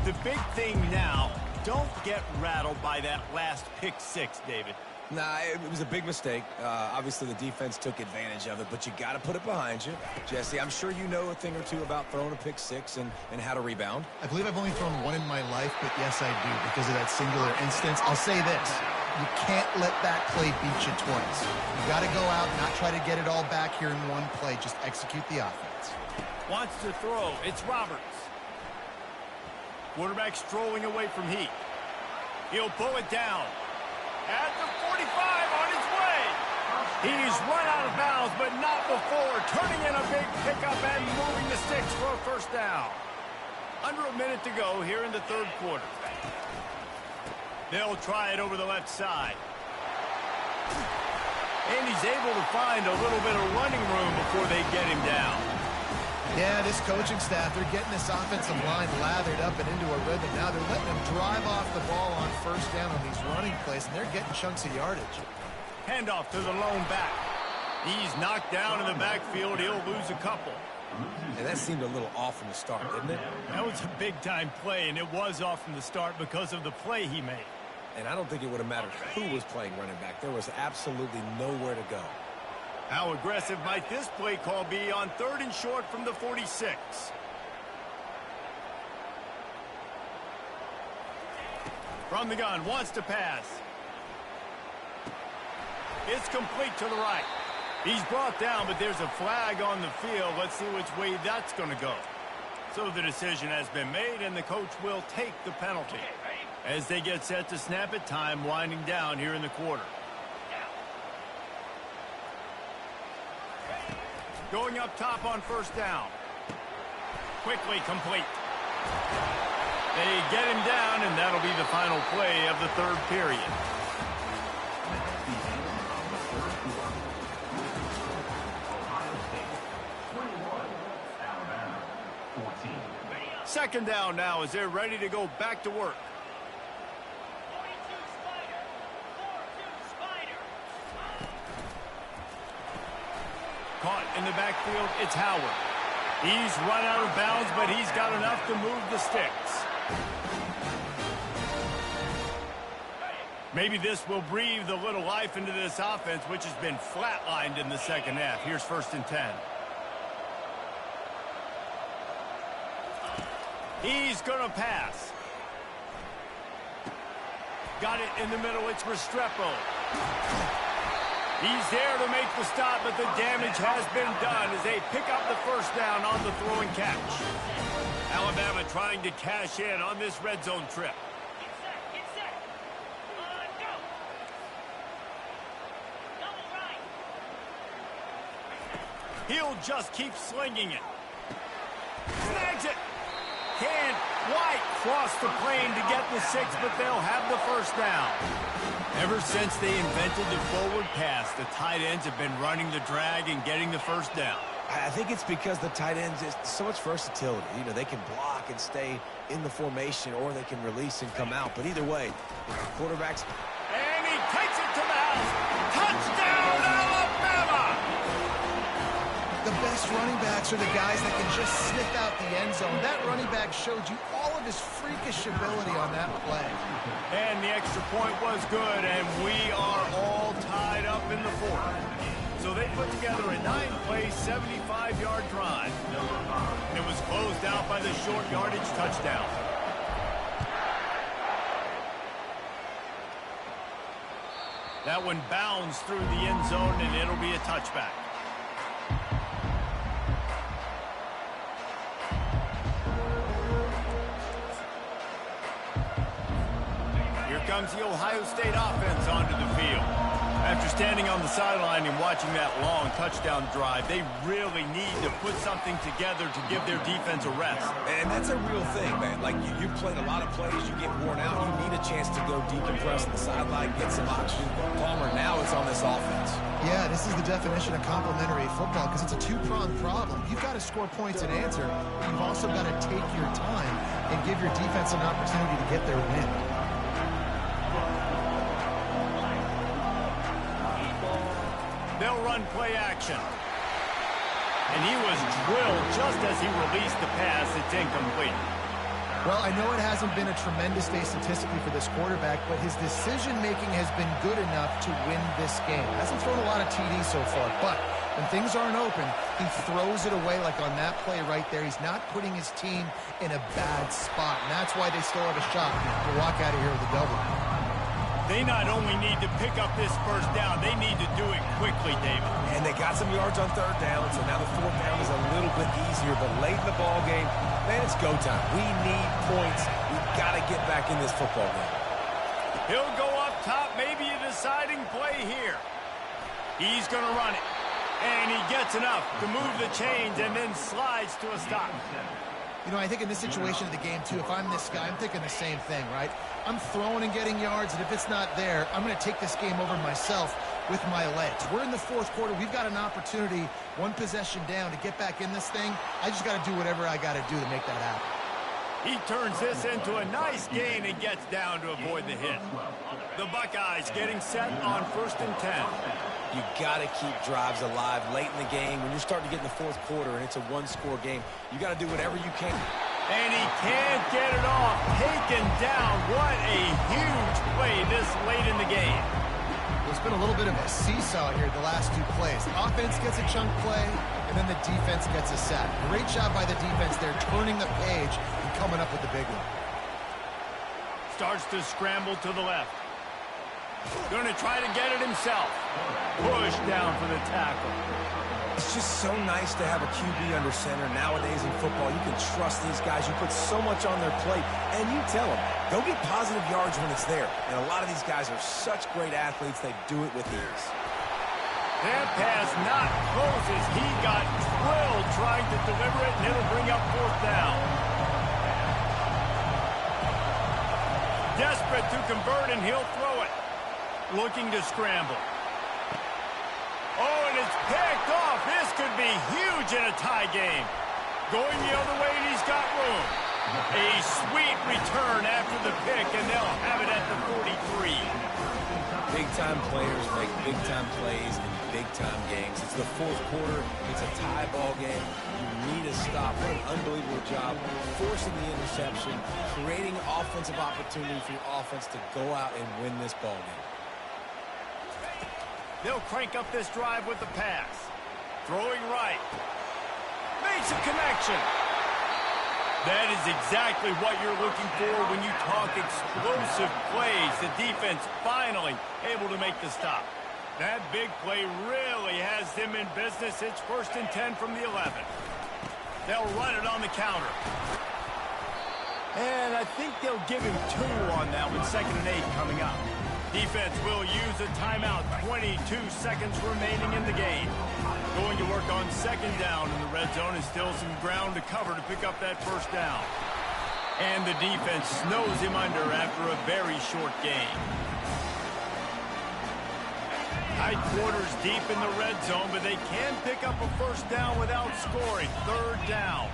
The big thing now, don't get rattled by that last pick 6, David. Nah, it was a big mistake. Obviously, the defense took advantage of it, but you got to put it behind you. Jesse, I'm sure you know a thing or two about throwing a pick 6 and how to rebound. I believe I've only thrown one in my life, but yes, I do, because of that singular instance. I'll say this. You can't let that play beat you twice. You got to go out and not try to get it all back here in one play. Just execute the offense. Wants to throw. It's Roberts. Quarterback strolling away from heat. He'll pull it down. At the 45 on his way. He's run out of bounds, but not before turning in a big pickup and moving the sticks for a first down. Under a minute to go here in the 3rd quarter. They'll try it over the left side. And he's able to find a little bit of running room before they get him down. Yeah, this coaching staff, they're getting this offensive line lathered up and into a rhythm. Now they're letting them drive off the ball on first down on these running plays, and they're getting chunks of yardage. Handoff to the lone back. He's knocked down in the backfield. He'll lose a couple. And that seemed a little off from the start, didn't it? That was a big-time play, and it was off from the start because of the play he made. And I don't think it would have mattered who was playing running back. There was absolutely nowhere to go. How aggressive might this play call be on 3rd and short from the 46? From the gun, wants to pass. It's complete to the right. He's brought down, but there's a flag on the field. Let's see which way that's going to go. So the decision has been made, and the coach will take the penalty. As they get set to snap it, time winding down here in the quarter. Going up top on first down. Quickly complete. They get him down, and that'll be the final play of the third period. Second down now as they're ready to go back to work. Caught in the backfield, it's Howard. He's run out of bounds, but he's got enough to move the sticks. Maybe this will breathe a little life into this offense, which has been flatlined in the second half. Here's 1st and 10. He's going to pass. Got it in the middle. It's Restrepo. He's there to make the stop, but the damage has been done as they pick up the first down on the throw and catch. Alabama trying to cash in on this red zone trip. Get set. Go. Double right. He'll just keep slinging it. Snags it. Can't quite cross the plane to get the 6, but they'll have the first down. Ever since they invented the forward pass, the tight ends have been running the drag and getting the first down. I think it's because the tight ends is so much versatility. You know, they can block and stay in the formation, or they can release and come out. But either way, quarterbacks. And he takes it to the house. Touchdown, Alabama! The best running backs are the guys that can just sniff out the end zone. That running back showed you all of his freakish ability on that play. And the extra point was good, and we are all tied up in the fourth. So they put together a 9-play, 75-yard drive. And it was closed out by the short yardage touchdown. That one bounds through the end zone, and it'll be a touchback. Comes the Ohio State offense onto the field. After standing on the sideline and watching that long touchdown drive, they really need to put something together to give their defense a rest. And that's a real thing, man. Like, you played a lot of plays, you get worn out, you need a chance to go decompress on the sideline, get some oxygen. Palmer, now it's on this offense. Yeah, this is the definition of complementary football because it's a two-pronged problem. You've got to score points and answer, but you've also got to take your time and give your defense an opportunity to get their win. They'll run play action. And he was drilled just as he released the pass. It's incomplete. Well, I know it hasn't been a tremendous day statistically for this quarterback, but his decision-making has been good enough to win this game. Hasn't thrown a lot of TDs so far, but when things aren't open, he throws it away like on that play right there. He's not putting his team in a bad spot, and that's why they still have a shot to walk out of here with a double. They not only need to pick up this first down, they need to do it quickly, David. And they got some yards on third down, so now the fourth down is a little bit easier. But late in the ball game, man, it's go time. We need points. We've got to get back in this football game. He'll go up top, maybe a deciding play here. He's going to run it. And he gets enough to move the chains and then slides to a stop. You know, I think in this situation of the game, too, if I'm this guy, I'm thinking the same thing, right? I'm throwing and getting yards, and if it's not there, I'm going to take this game over myself with my legs. We're in the fourth quarter. We've got an opportunity, one possession down, to get back in this thing. I just got to do whatever I got to do to make that happen. He turns this into a nice gain and gets down to avoid the hit. The Buckeyes getting set on 1st and 10. You got to keep drives alive late in the game. When you're starting to get in the fourth quarter and it's a one-score game, you got to do whatever you can. And he can't get it off. Taken down. What a huge play this late in the game. There's been a little bit of a seesaw here the last two plays. The offense gets a chunk play, and then the defense gets a sack. Great job by the defense there, turning the page and coming up with the big one. Starts to scramble to the left. Going to try to get it himself. Push down for the tackle. It's just so nice to have a QB under center. Nowadays in football, you can trust these guys. You put so much on their plate, and you tell them, go get positive yards when it's there. And a lot of these guys are such great athletes, they do it with ease. That pass not close as he got drilled trying to deliver it, and it'll bring up fourth down. Desperate to convert, and he'll throw it. Looking to scramble. Oh, and it's picked off. This could be huge in a tie game. Going the other way, and he's got room. A sweet return after the pick, and they'll have it at the 43. Big-time players make big-time plays in big-time games. It's the fourth quarter. It's a tie ball game. You need a stop. What an unbelievable job forcing the interception, creating offensive opportunity for your offense to go out and win this ball game. They'll crank up this drive with the pass. Throwing right. Makes a connection. That is exactly what you're looking for when you talk explosive plays. The defense finally able to make the stop. That big play really has them in business. It's 1st and 10 from the 11. They'll run it on the counter. And I think they'll give him 2 on that with 2nd and 8 coming up. Defense will use a timeout. 22 seconds remaining in the game. Going to work on 2nd down in the red zone, and still some ground to cover to pick up that 1st down. And the defense snows him under after a very short game. Tight quarters deep in the red zone, but they can pick up a 1st down without scoring. 3rd down.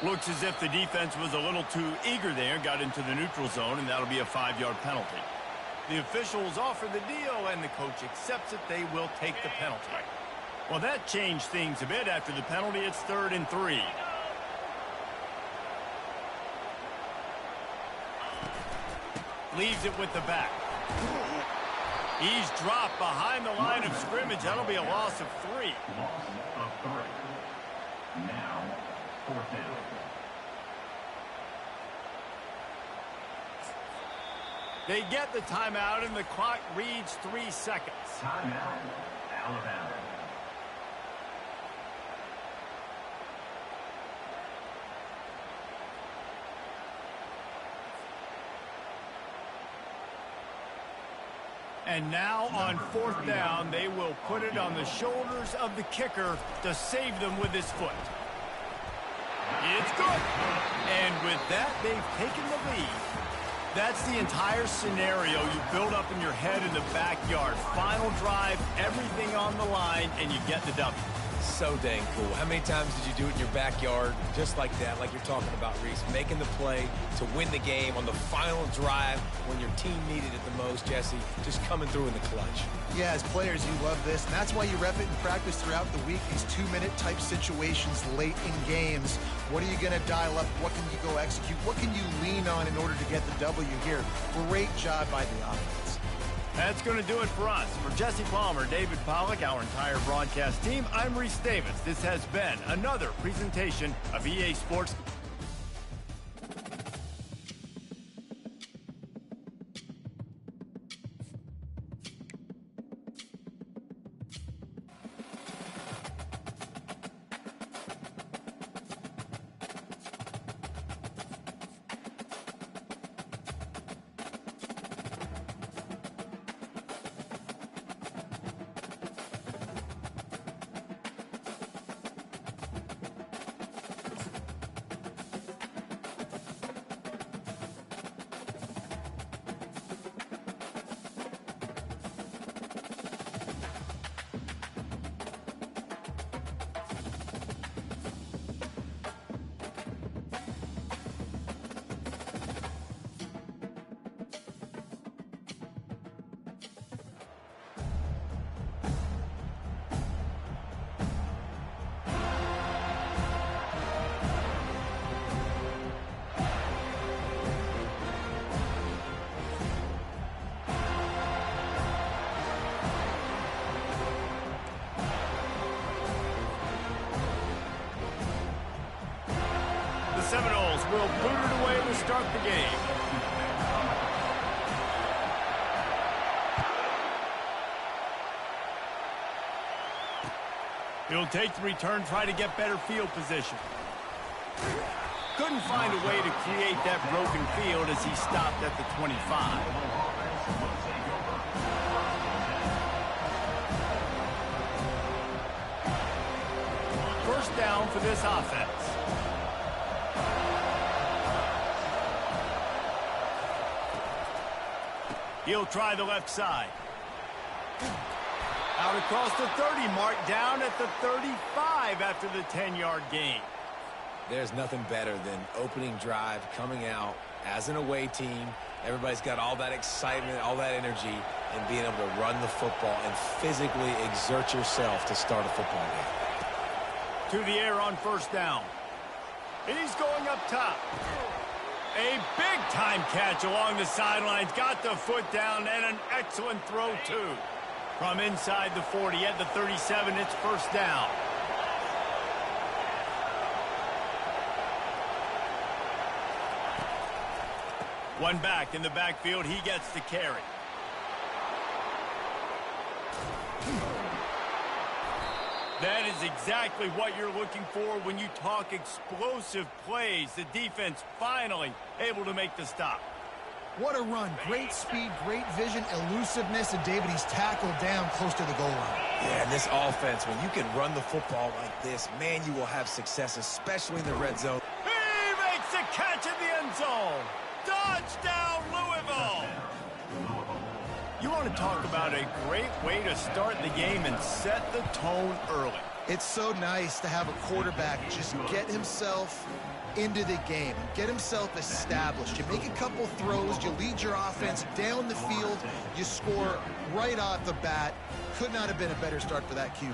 Looks as if the defense was a little too eager there, got into the neutral zone, and that'll be a 5-yard penalty. The officials offer the deal, and the coach accepts it. They will take the penalty. Well, that changed things a bit. After the penalty, it's 3rd and 3. Leaves it with the back. He's dropped behind the line of scrimmage. That'll be a loss of 3. Loss of 3. Now, 4th down. They get the timeout, and the clock reads 3 seconds. Timeout, Alabama. And now on 4th down, they will put it on the shoulders of the kicker to save them with his foot. It's good. And with that, they've taken the lead. That's the entire scenario you build up in your head in the backyard. Final drive, everything on the line, and you get the W. So dang cool. How many times did you do it in your backyard just like that, like you're talking about, Reese? Making the play to win the game on the final drive when your team needed it the most, Jesse, just coming through in the clutch. Yeah, as players, you love this, and that's why you rep it in practice throughout the week, these 2-minute type situations late in games. What are you going to dial up? What can you go execute? What can you lean on in order to get the W here? Great job by the offense. That's going to do it for us. For Jesse Palmer, David Pollack, our entire broadcast team, I'm Reese Davis. This has been another presentation of EA Sports. Seminoles will boot it away to start the game. He'll take the return, try to get better field position. Couldn't find a way to create that broken field as he stopped at the 25. First down for this offense. He'll try the left side. Out across the 30 mark, down at the 35 after the 10-yard gain. There's nothing better than opening drive, coming out as an away team. Everybody's got all that excitement, all that energy, and being able to run the football and physically exert yourself to start a football game. To the air on first down. He's going up top. A big-time catch along the sidelines. Got the foot down and an excellent throw, too. From inside the 40 at the 37, it's first down. One back in the backfield. He gets the carry. That is exactly what you're looking for when you talk explosive plays. The defense finally able to make the stop. What a run. Great speed, great vision, elusiveness, and David, he's tackled down close to the goal line. Yeah, and this offense, when you can run the football like this, man, you will have success, especially in the red zone. He makes the catch in the end zone. Touchdown, Louisville. You want to talk about a great way to start the game and set the tone early. It's so nice to have a quarterback just get himself into the game, get himself established. You make a couple throws, you lead your offense down the field, you score right off the bat. Could not have been a better start for that QB.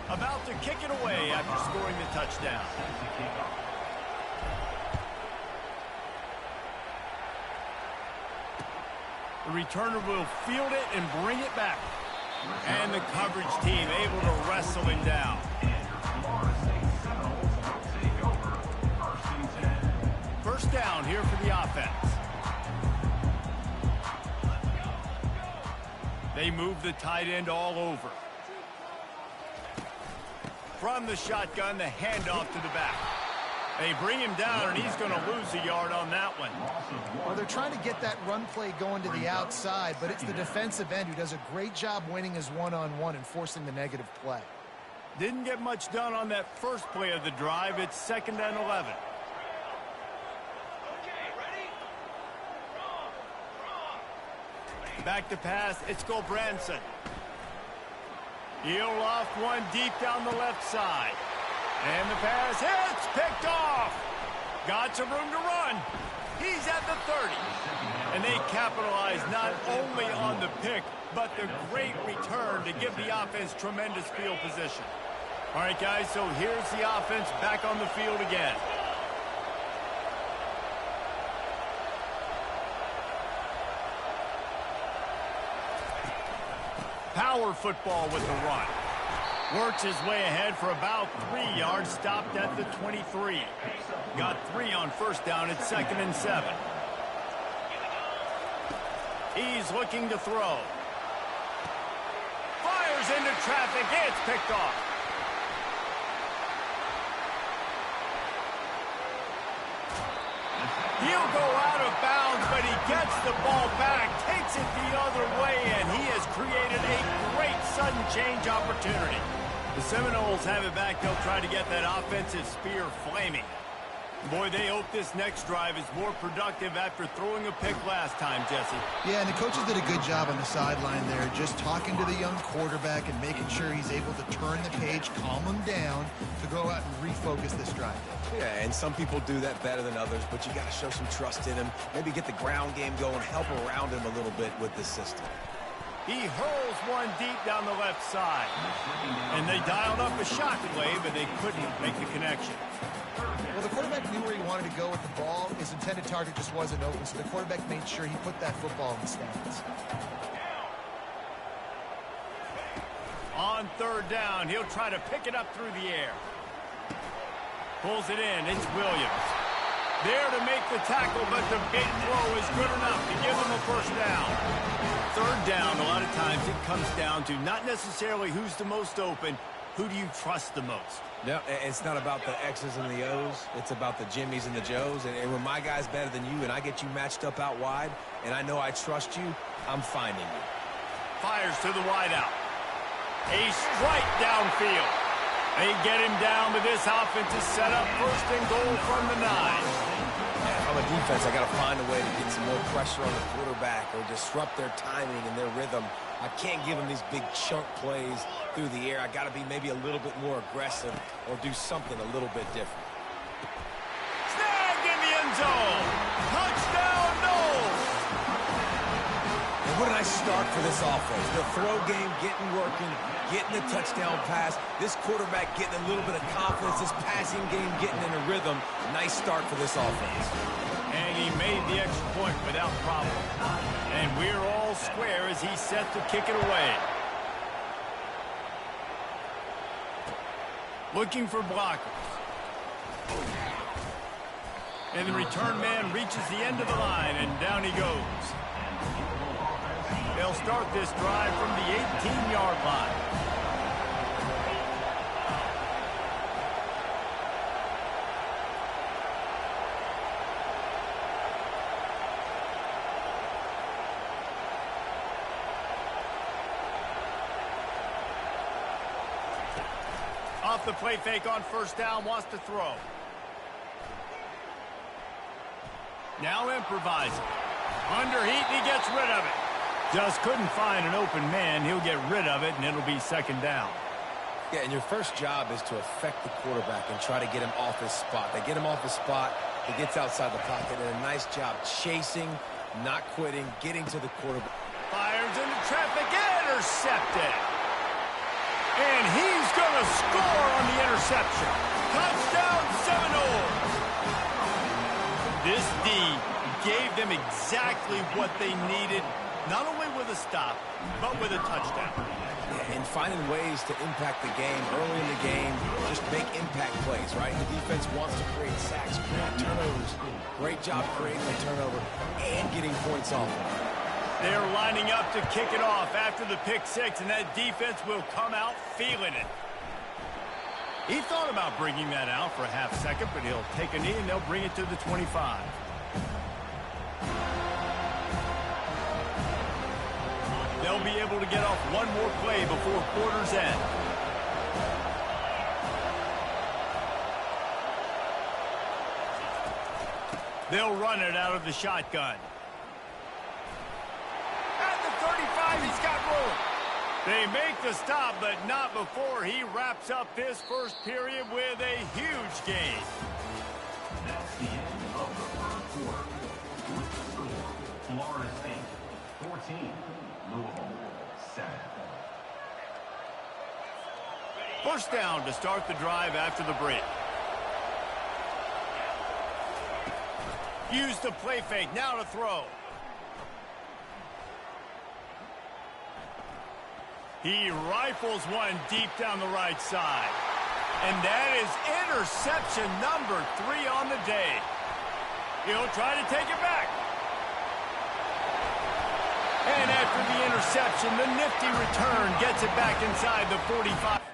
About to kick it away after scoring the touchdown. The returner will field it and bring it back. And the coverage team able to wrestle him down. First down here for the offense. They move the tight end all over. From the shotgun, the handoff to the back. They bring him down, and he's going to lose a yard on that one. Well, they're trying to get that run play going to the outside, but it's the defensive end who does a great job winning his one-on-one and forcing the negative play. Didn't get much done on that first play of the drive. It's 2nd and 11. Back to pass. It's Gulbranson. He'll loft one deep down the left side. And the pass hits, picked off. Got some room to run. He's at the 30. And they capitalize not only on the pick, but the great return to give the offense tremendous field position. All right, guys, so here's the offense back on the field again. Power football with the run. Works his way ahead for about 3 yards, stopped at the 23. Got 3 on first down at 2nd and 7. He's looking to throw. Fires into traffic. It's picked off. He'll go out of bounds, but he gets the ball back, takes it the other way, and he has created a great sudden change opportunity. The Seminoles have it back. They'll try to get that offensive spear flaming. Boy, they hope this next drive is more productive after throwing a pick last time, Jesse. Yeah, and the coaches did a good job on the sideline there, just talking to the young quarterback and making sure he's able to turn the page, calm him down, to go out and refocus this drive. Yeah, and some people do that better than others, but you got to show some trust in him. Maybe get the ground game going, help around him a little bit with this system. He hurls one deep down the left side. And they dialed up a shot play, but they couldn't make the connection. Well, the quarterback knew where he wanted to go with the ball. His intended target just wasn't open, so the quarterback made sure he put that football in the stands. On 3rd down, he'll try to pick it up through the air. Pulls it in. It's Williams. There to make the tackle, but the big throw is good enough to give them a first down. Third down, a lot of times it comes down to not necessarily who's the most open, who do you trust the most? Yeah, it's not about the X's and the O's. It's about the Jimmys and the Joes. And when my guy's better than you and I get you matched up out wide and I know I trust you, I'm finding you. Fires to the wideout. A strike downfield. They get him down, but this offense is set up first and goal from the 9. If I'm a defense, I got to find a way to get some more pressure on the quarterback or disrupt their timing and their rhythm. I can't give them these big chunk plays through the air. I got to be maybe a little bit more aggressive or do something a little bit different. Snagged in the end zone. Touchdown, Knowles. And what a nice start for this offense. The throw game getting working, getting the touchdown pass. This quarterback getting a little bit of confidence. This passing game getting in a rhythm. Nice start for this offense. And he made the extra point without problem. And we're all square as he's set to kick it away. Looking for blockers. And the return man reaches the end of the line, and down he goes. They'll start this drive from the 18-yard line. Off the play fake on first down, wants to throw. Now improvising. Under heat, and he gets rid of it. Just couldn't find an open man. He'll get rid of it, and it'll be second down. Yeah, and your first job is to affect the quarterback and try to get him off his spot. They get him off his spot, he gets outside the pocket, and a nice job chasing, not quitting, getting to the quarterback. Fires into traffic, intercepted. And he's going to score on the interception. Touchdown, Seminoles. This D gave them exactly what they needed, not only with a stop, but with a touchdown. Yeah, and finding ways to impact the game early in the game, just make impact plays, right? The defense wants to create sacks, create turnovers. Great job creating the turnover and getting points off. They're lining up to kick it off after the pick six, and that defense will come out feeling it. He thought about bringing that out for a half second, but he'll take a knee and they'll bring it to the 25. They'll be able to get off one more play before quarter's end. They'll run it out of the shotgun. At the 35, he's got room. They make the stop, but not before he wraps up this first period with a huge gain. That's the end of the first quarter. With the score, Florida State 14, Louisville 7. First down to start the drive after the break. Use the play fake, now to throw. He rifles one deep down the right side. And that is interception number 3 on the day. He'll try to take it back. And after the interception, the nifty return gets it back inside the 45.